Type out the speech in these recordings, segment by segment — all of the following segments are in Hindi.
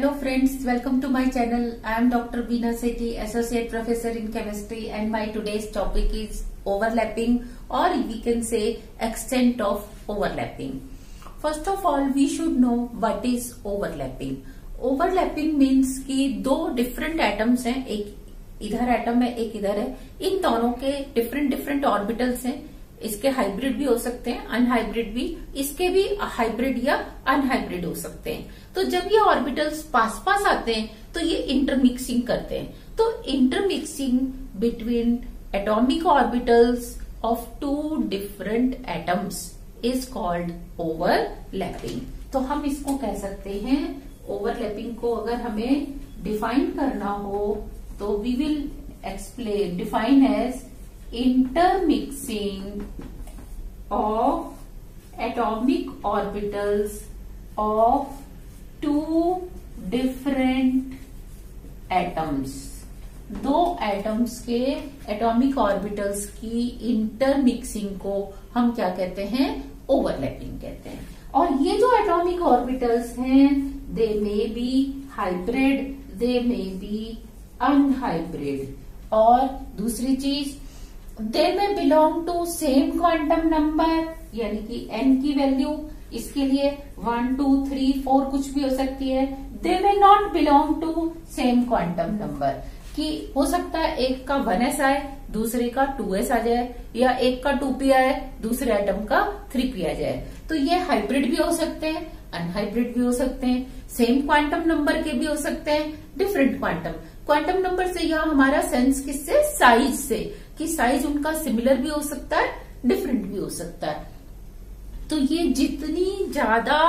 Hello friends, welcome to my channel. I am Dr. Veena Sethi, Associate Professor in Chemistry, and my today's topic is overlapping, or we can say extent of overlapping. First of all, we should know what is overlapping. Overlapping means कि दो different atoms हैं, एक इधर एटम है एक इधर है, इन दोनों के different ऑर्बिटल्स हैं. इसके हाइब्रिड भी हो सकते हैं, अनहाइब्रिड भी, इसके भी हाइब्रिड या अनहाइब्रिड हो सकते हैं. तो जब ये ऑर्बिटल्स पास पास आते हैं तो ये इंटरमिक्सिंग करते हैं. तो intermixing between atomic orbitals of two different atoms is called overlapping. तो हम इसको कह सकते हैं, ओवरलैपिंग को अगर हमें डिफाइन करना हो तो we will explain define as intermixing of atomic orbitals of two different atoms. दो एटम्स के एटॉमिक ऑर्बिटल्स की इंटरमिक्सिंग को हम क्या कहते हैं? ओवरलैपिंग कहते हैं. और ये जो एटॉमिक ऑर्बिटल्स हैं, they may be hybrid, they may be unhybrid. और दूसरी चीज, they may belong to same quantum number, यानी कि n की वैल्यू इसके लिए 1, 2, 3, 4 कुछ भी हो सकती है. They may not belong to same quantum number, कि हो सकता है एक का 1s आए, दूसरे का 2s आ जाए, या एक का 2p आए, दूसरे एटम का 3p आ जाए. तो ये हाइब्रिड भी हो सकते हैं, अनहाइब्रिड भी हो सकते हैं, सेम क्वांटम नंबर के भी हो सकते हैं, डिफरेंट क्वांटम नंबर से यहां हमारा सेंस किससे? साइज से, कि साइज उनका सिमिलर भी हो सकता है, डिफरेंट भी हो सकता है. तो ये जितनी ज्यादा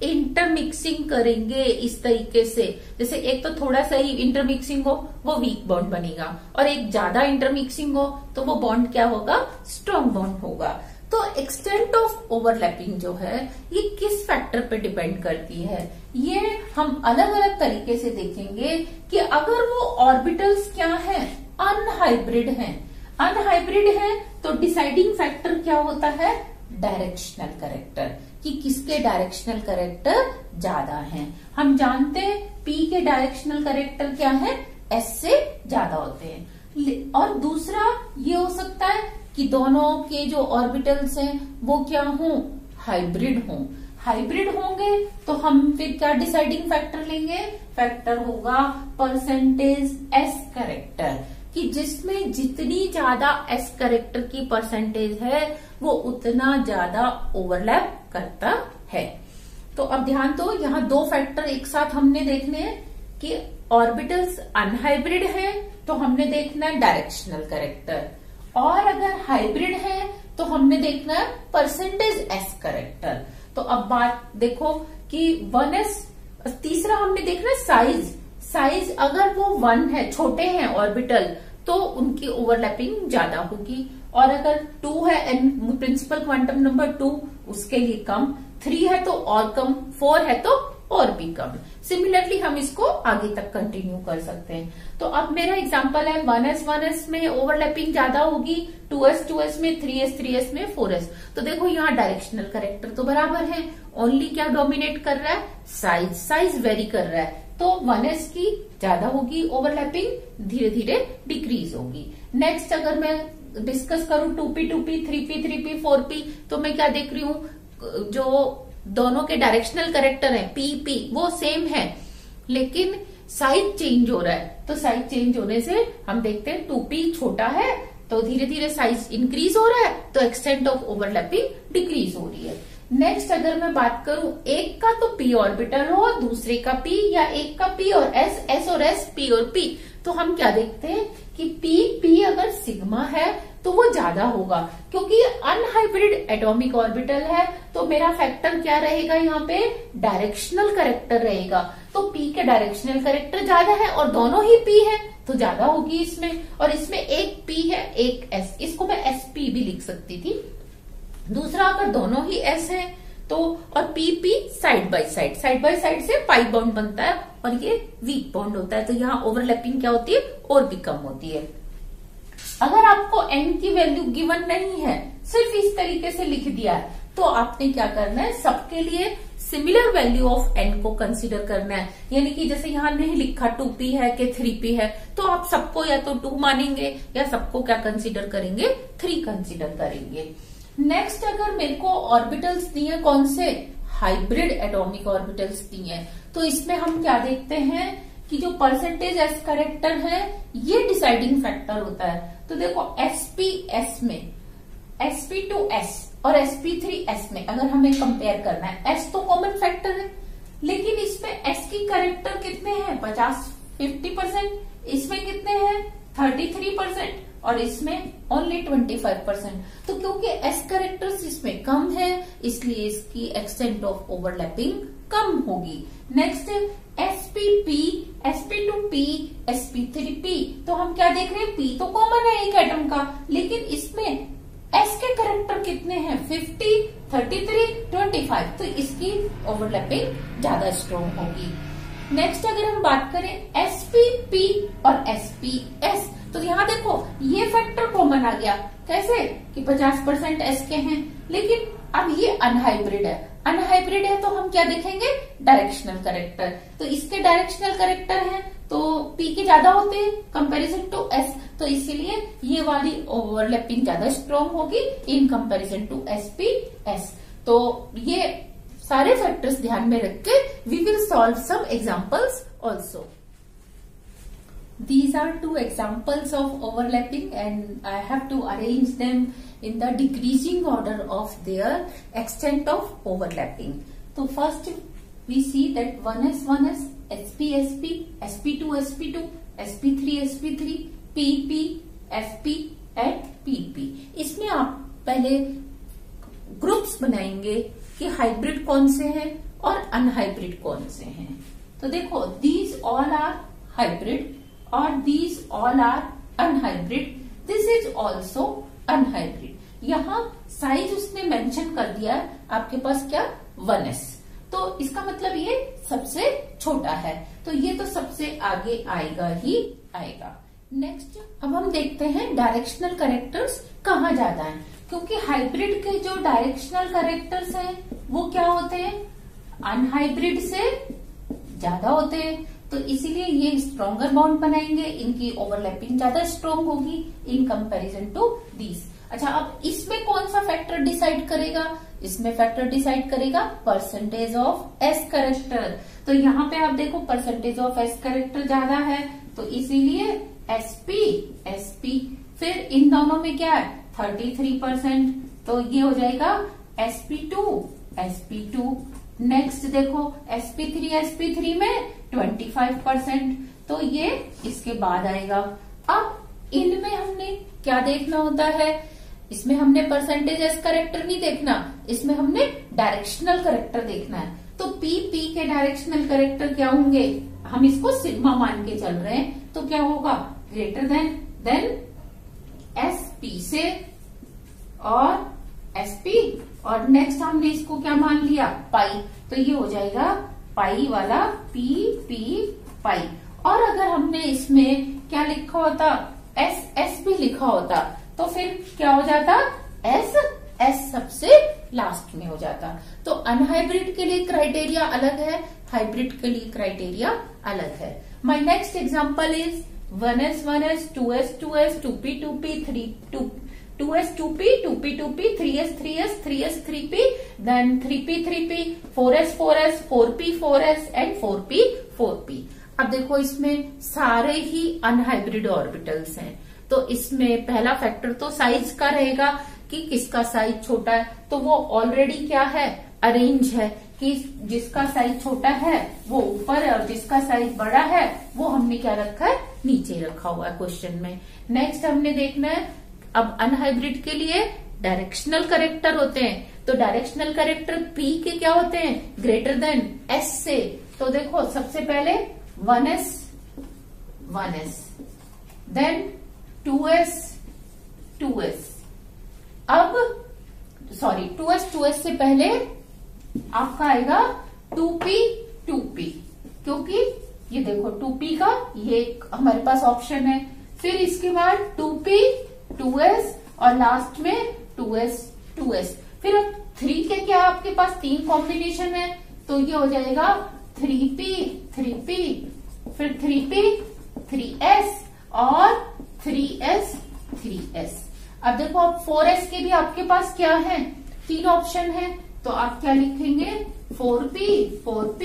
इंटरमिक्सिंग करेंगे इस तरीके से, जैसे एक तो थोड़ा सा ही इंटरमिक्सिंग हो वो वीक बॉन्ड बनेगा, और एक ज्यादा इंटरमिक्सिंग हो तो वो बॉन्ड क्या होगा? स्ट्रॉन्ग बॉन्ड होगा. तो एक्सटेंट ऑफ ओवरलैपिंग जो है ये किस फैक्टर पे डिपेंड करती है? ये हम अलग अलग तरीके से देखेंगे कि अगर वो ऑर्बिटल्स क्या है? अनहाइब्रिड है तो डिसाइडिंग फैक्टर क्या होता है? डायरेक्शनल कैरेक्टर, कि किसके डायरेक्शनल कैरेक्टर ज्यादा हैं. हम जानते हैं P के डायरेक्शनल कैरेक्टर क्या है? S से ज्यादा होते हैं. और दूसरा ये हो सकता है कि दोनों के जो ऑर्बिटल्स हैं वो क्या हों? हाइब्रिड होंगे तो हम फिर क्या डिसाइडिंग फैक्टर लेंगे? फैक्टर होगा परसेंटेज S कैरेक्टर, कि जिसमें जितनी ज्यादा S कैरेक्टर की परसेंटेज है वो उतना ज्यादा ओवरलैप करता है. तो अब ध्यान दो, यहाँ दो फैक्टर एक साथ हमने देखने हैं कि ऑर्बिटल्स अनहाइब्रिड है तो हमने देखना है डायरेक्शनल कैरेक्टर, और अगर हाइब्रिड है तो हमने देखना है परसेंटेज S कैरेक्टर. तो अब बात देखो कि 1s, तीसरा हमने देखना है साइज अगर वो 1 है, छोटे हैं ऑर्बिटल, तो उनकी ओवरलैपिंग ज्यादा होगी. और अगर 2 है, एंड प्रिंसिपल क्वांटम नंबर 2, उसके लिए कम, 3 है तो और कम, 4 है तो और भी कम. सिमिलरली हम इसको आगे तक कंटिन्यू कर सकते हैं. तो अब मेरा एग्जांपल है 1s में ओवरलैपिंग ज्यादा होगी, 2s में, 3s में, 4s. तो देखो यहाँ डायरेक्शनल कैरेक्टर तो बराबर है, ओनली क्या डोमिनेट कर रहा है? साइज वेरी कर रहा है. तो 1s की ज्यादा होगी ओवरलैपिंग, धीरे धीरे डिक्रीज होगी. नेक्स्ट अगर मैं डिस्कस करूं 2p 3p 4p, तो मैं क्या देख रही हूं? जो दोनों के डायरेक्शनल कैरेक्टर है p वो सेम है, लेकिन साइज चेंज हो रहा है. तो साइज चेंज होने से हम देखते हैं 2p छोटा है तो धीरे धीरे साइज इंक्रीज हो रहा है, तो एक्सटेंट ऑफ ओवरलैपिंग डिक्रीज हो रही है. नेक्स्ट अगर मैं बात करूं, एक का तो p ऑर्बिटल हो, दूसरे का p, या एक का p और s और s, p और p, तो हम क्या देखते हैं कि p अगर सिग्मा है तो वो ज्यादा होगा, क्योंकि अनहाइब्रिड एटॉमिक ऑर्बिटल है. तो मेरा फैक्टर क्या रहेगा? यहाँ पे डायरेक्शनल कैरेक्टर रहेगा. तो p के डायरेक्शनल कैरेक्टर ज्यादा है और दोनों ही p है तो ज्यादा होगी इसमें. और इसमें एक p है एक s, इसको मैं sp भी लिख सकती थी. दूसरा अगर दोनों ही S है तो, और PP साइड बाय साइड से पाई बॉन्ड बनता है और ये वीक बॉन्ड होता है. तो यहाँ ओवरलैपिंग क्या होती है? और भी कम होती है. अगर आपको N की वैल्यू गिवन नहीं है, सिर्फ इस तरीके से लिख दिया है, तो आपने क्या करना है? सबके लिए सिमिलर वैल्यू ऑफ n को कंसीडर करना है। यानी कि जैसे यहाँ नहीं लिखा 2p है कि 3p है, तो आप सबको या तो 2 मानेंगे या सबको क्या कंसीडर करेंगे, 3 कंसीडर करेंगे। नेक्स्ट अगर मेरे को ऑर्बिटल्स दिए, कौन से, हाइब्रिड एटॉमिक ऑर्बिटल्स दिए, तो इसमें हम क्या देखते हैं कि जो परसेंटेज एस करेक्टर है ये डिसाइडिंग फैक्टर होता है। तो देखो sp/s में sp2s और sp3s में अगर हमें कंपेयर करना है, s तो कॉमन फैक्टर है, लेकिन इसमें s की करेक्टर कितने हैं, 50% इसमें कितने हैं 33% और इसमें ओनली 25%। तो क्योंकि s करेक्टर्स इसमें कम है इसलिए इसकी एक्सटेंट ऑफ ओवरलैपिंग कम होगी। नेक्स्ट spp, sp2p, sp3p, तो हम क्या देख रहे हैं, p तो कॉमन है एक एटम का, लेकिन इसमें s के करेक्टर कितने हैं, 50, 33, 25, तो इसकी ओवरलैपिंग ज्यादा स्ट्रॉन्ग होगी। नेक्स्ट अगर हम बात करें spp और sps, तो यहाँ देखो ये फैक्टर कॉमन आ गया, कैसे कि 50% s के हैं, लेकिन अब ये अनहाइब्रिड है। अनहाइब्रिड है तो हम क्या देखेंगे, डायरेक्शनल करेक्टर, तो इसके डायरेक्शनल करेक्टर हैं तो p के ज्यादा होते हैं कंपैरिजन टू s, तो इसीलिए ये वाली ओवरलैपिंग ज्यादा स्ट्रॉन्ग होगी इन कंपैरिजन टू sps। तो ये सारे फैक्टर्स ध्यान में रख के we will solve some examples also. These are 2 examples of overlapping and I have to arrange them in the decreasing order of their extent of overlapping. So first we see that 1s, sp, sp, sp2, sp2, sp3, sp3, pp, fp and pp। इसमें आप पहले ग्रुप्स बनाएंगे कि हाइब्रिड कौन से हैं और अनहाइब्रिड कौन से हैं। तो देखो these all are hybrid और these all are unhybrid, this is also unhybrid। यहाँ साइज उसने मेंशन कर दिया है आपके पास क्या, 1s, तो इसका मतलब ये सबसे छोटा है, तो ये तो सबसे आगे आएगा ही आएगा। नेक्स्ट अब हम देखते हैं डायरेक्शनल करेक्टर्स कहाँ ज्यादा हैं, क्योंकि हाइब्रिड के जो डायरेक्शनल करेक्टर्स हैं वो क्या होते हैं, अनहाइब्रिड से ज्यादा होते हैं, तो इसीलिए ये स्ट्रॉन्गर बॉन्ड बनाएंगे, इनकी ओवरलैपिंग ज्यादा स्ट्रॉन्ग होगी इन कंपैरिजन टू दीज। अच्छा, अब इसमें कौन सा फैक्टर डिसाइड करेगा, इसमें फैक्टर डिसाइड करेगा परसेंटेज ऑफ एस करेक्टर। तो यहाँ पे आप देखो परसेंटेज ऑफ एस करेक्टर ज्यादा है, तो इसीलिए एसपी, फिर इन दोनों में क्या है 33%, तो ये हो जाएगा sp2। नेक्स्ट देखो sp3 में 25%, तो ये इसके बाद आएगा। अब इनमें हमने क्या देखना होता है, इसमें हमने परसेंटेज एस करेक्टर नहीं देखना, इसमें हमने डायरेक्शनल करेक्टर देखना है। तो p के डायरेक्शनल करेक्टर क्या होंगे, हम इसको सिग्मा मान के चल रहे हैं, तो क्या होगा ग्रेटर देन sp से और sp, और नेक्स्ट हमने इसको क्या मान लिया पाई, तो ये हो जाएगा पाई वाला p पाई। और अगर हमने इसमें क्या लिखा होता, एस भी लिखा होता, तो फिर क्या हो जाता, एस सबसे लास्ट में हो जाता। तो अनहाइब्रिड के लिए क्राइटेरिया अलग है, हाइब्रिड के लिए क्राइटेरिया अलग है। My next example is 1s 2s 2p 2p 2s 2p 2p 2p 3s 3s 3p, then 3p 3p, 4s 4p 4s and 4p 4p। अब देखो इसमें सारे ही अनहाइब्रिड ऑर्बिटल्स हैं, तो इसमें पहला फैक्टर तो साइज का रहेगा कि किसका साइज छोटा है, तो वो ऑलरेडी क्या है अरेंज है कि जिसका साइज छोटा है वो ऊपर है और जिसका साइज बड़ा है वो हमने क्या रखा है नीचे रखा हुआ है क्वेश्चन में। नेक्स्ट हमने देखना है अब अनहाइब्रिड के लिए डायरेक्शनल करेक्टर होते हैं, तो डायरेक्शनल करेक्टर p के क्या होते हैं ग्रेटर देन s से। तो देखो सबसे पहले 1s देन 2s, अब सॉरी 2s से पहले आपका आएगा 2p, क्योंकि ये देखो 2p का ये हमारे पास ऑप्शन है, फिर इसके बाद 2p 2s और लास्ट में 2s। फिर अब 3 के क्या आपके पास 3 कॉम्बिनेशन है, तो ये हो जाएगा 3p, फिर 3p 3s और 3s 3s। अब देखो अब 4s के भी आपके पास क्या है, 3 ऑप्शन है, तो आप क्या लिखेंगे 4p 4p,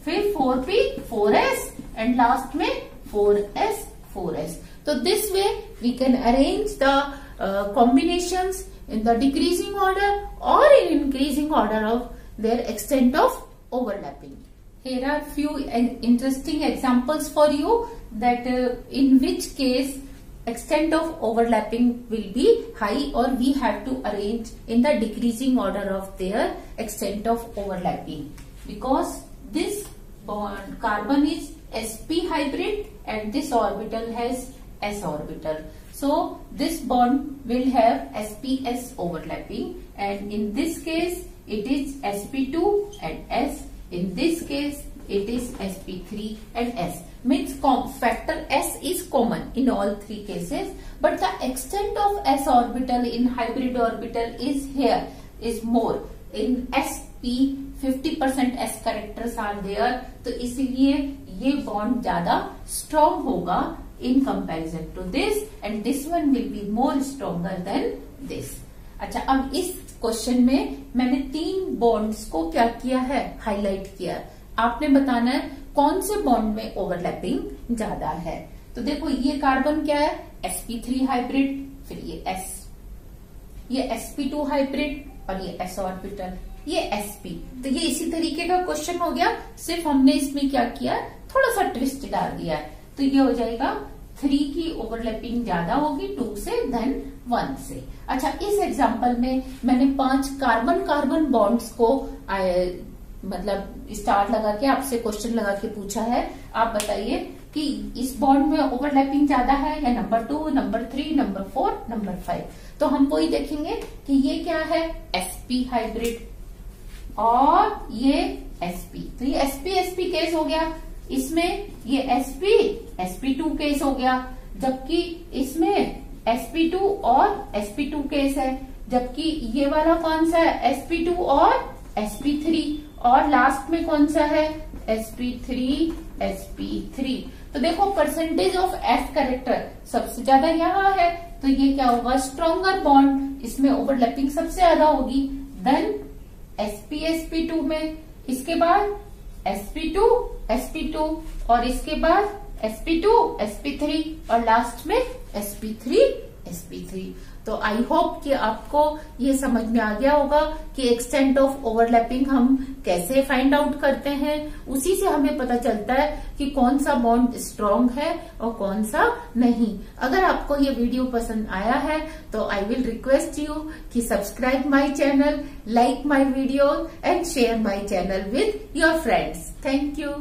फिर 4p 4s एंड लास्ट में 4s 4s। तो this way we can arrange the combinations in the decreasing order or in increasing order of their extent of overlapping. Here are few interesting examples for you that in which case extent of overlapping will be high or we have to arrange in the decreasing order of their extent of overlapping, because this bond carbon is sp hybrid and this orbital has s orbital. So this bond will have sp-s overlapping, and in this case it is sp2 and s. In this case it is sp3 and s. Means factor s is common in all 3 cases, but the extent of s orbital in hybrid orbital is here is more. In sp 50% s characters are there, तो इसीलिए ये बॉन्ड ज्यादा स्ट्रॉन्ग होगा in comparison to this, and this one will be more stronger than this. अच्छा, अब इस क्वेश्चन में मैंने 3 बॉन्ड्स को क्या किया है, हाईलाइट किया। आपने बताना है कौन से बॉन्ड में ओवरलैपिंग ज्यादा है। तो देखो ये कार्बन क्या है, sp3 हाइब्रिड, फिर ये sp2 हाइब्रिड और ये s ऑर्बिटल, ये sp। तो ये इसी तरीके का क्वेश्चन हो गया, सिर्फ हमने इसमें क्या किया, थोड़ा सा ट्विस्ट डाल दिया है। तो ये हो जाएगा 3 की ओवरलैपिंग ज्यादा होगी 2 से देन 1 से। अच्छा, इस एग्जांपल में मैंने 5 कार्बन कार्बन बॉन्ड्स को मतलब स्टार लगा के आपसे क्वेश्चन लगा के पूछा है। आप बताइए कि इस बॉन्ड में ओवरलैपिंग ज्यादा है या नंबर 2, नंबर 3, नंबर 4, नंबर 5। तो हम वही देखेंगे कि ये क्या है, sp हाइब्रिड और ये sp। तो ये sp केस हो गया, इसमें ये sp2 केस हो गया, जबकि इसमें sp2 और sp2 केस है, जबकि ये वाला कौन सा है, sp2 और sp3, और लास्ट में कौन सा है, sp3। तो देखो परसेंटेज ऑफ s कैरेक्टर सबसे ज्यादा यहाँ है, तो ये क्या होगा, स्ट्रॉन्गर बॉन्ड, इसमें ओवरलैपिंग सबसे ज्यादा होगी देन sp2 में, इसके बाद sp2 और इसके बाद sp2 sp3 और लास्ट में sp3। तो आई होप कि आपको ये समझ में आ गया होगा कि एक्सटेंट ऑफ ओवरलैपिंग हम कैसे फाइंड आउट करते हैं। उसी से हमें पता चलता है कि कौन सा बॉन्ड स्ट्रॉन्ग है और कौन सा नहीं। अगर आपको ये वीडियो पसंद आया है तो आई विल रिक्वेस्ट यू कि subscribe my channel, like my video and share my channel with your friends. Thank you.